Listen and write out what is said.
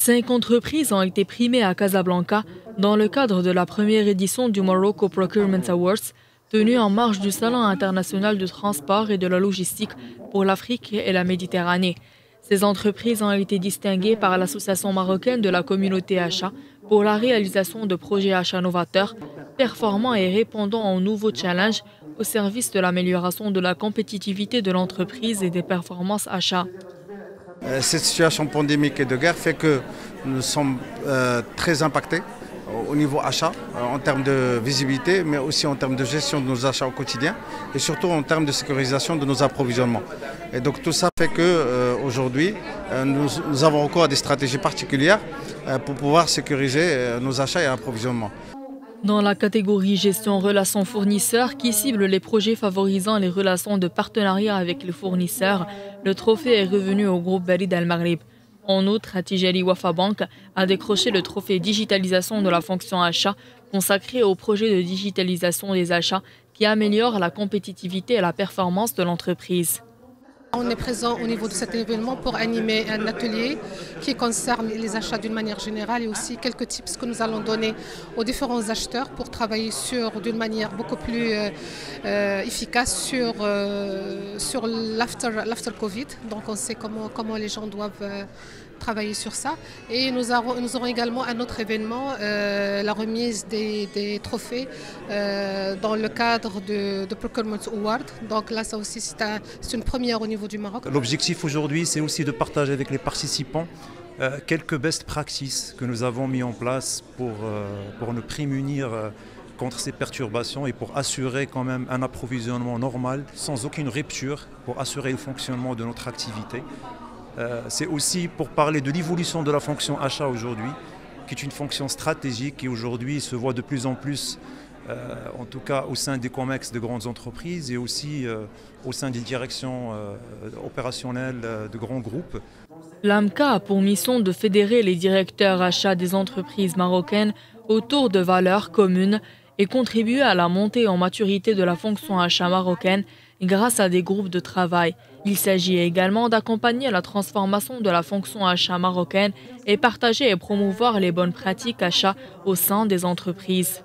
5 entreprises ont été primées à Casablanca dans le cadre de la première édition du Morocco Procurement Awards, tenue en marge du Salon international du transport et de la logistique pour l'Afrique et la Méditerranée. Ces entreprises ont été distinguées par l'Association marocaine de la communauté achat pour la réalisation de projets achats novateurs, performants et répondant aux nouveaux challenges au service de l'amélioration de la compétitivité de l'entreprise et des performances achats. Cette situation pandémique et de guerre fait que nous sommes très impactés au niveau achat, en termes de visibilité, mais aussi en termes de gestion de nos achats au quotidien et surtout en termes de sécurisation de nos approvisionnements. Et donc tout ça fait qu'aujourd'hui, nous avons recours à des stratégies particulières pour pouvoir sécuriser nos achats et approvisionnements. Dans la catégorie gestion relations fournisseurs qui cible les projets favorisant les relations de partenariat avec les fournisseurs, le trophée est revenu au groupe Barid Al Maghrib. En outre, Tijari Wafa Bank a décroché le trophée digitalisation de la fonction achat consacré au projet de digitalisation des achats qui améliore la compétitivité et la performance de l'entreprise. On est présent au niveau de cet événement pour animer un atelier qui concerne les achats d'une manière générale et aussi quelques tips que nous allons donner aux différents acheteurs pour travailler d'une manière beaucoup plus efficace sur l'after Covid. Donc on sait comment les gens doivent travailler sur ça. Et nous aurons également un autre événement, la remise des trophées dans le cadre de Procurement Award. Donc là, ça aussi, c'est une première au niveau du Maroc. L'objectif aujourd'hui, c'est aussi de partager avec les participants quelques best practices que nous avons mis en place pour nous prémunir contre ces perturbations et pour assurer quand même un approvisionnement normal, sans aucune rupture, pour assurer le fonctionnement de notre activité. C'est aussi pour parler de l'évolution de la fonction achat aujourd'hui, qui est une fonction stratégique qui aujourd'hui se voit de plus en plus, en tout cas au sein des COMEX de grandes entreprises et aussi au sein des directions opérationnelles de grands groupes. L'AMCA a pour mission de fédérer les directeurs achats des entreprises marocaines autour de valeurs communes et contribuer à la montée en maturité de la fonction achat marocaine grâce à des groupes de travail. Il s'agit également d'accompagner la transformation de la fonction achat marocaine et partager et promouvoir les bonnes pratiques achats au sein des entreprises.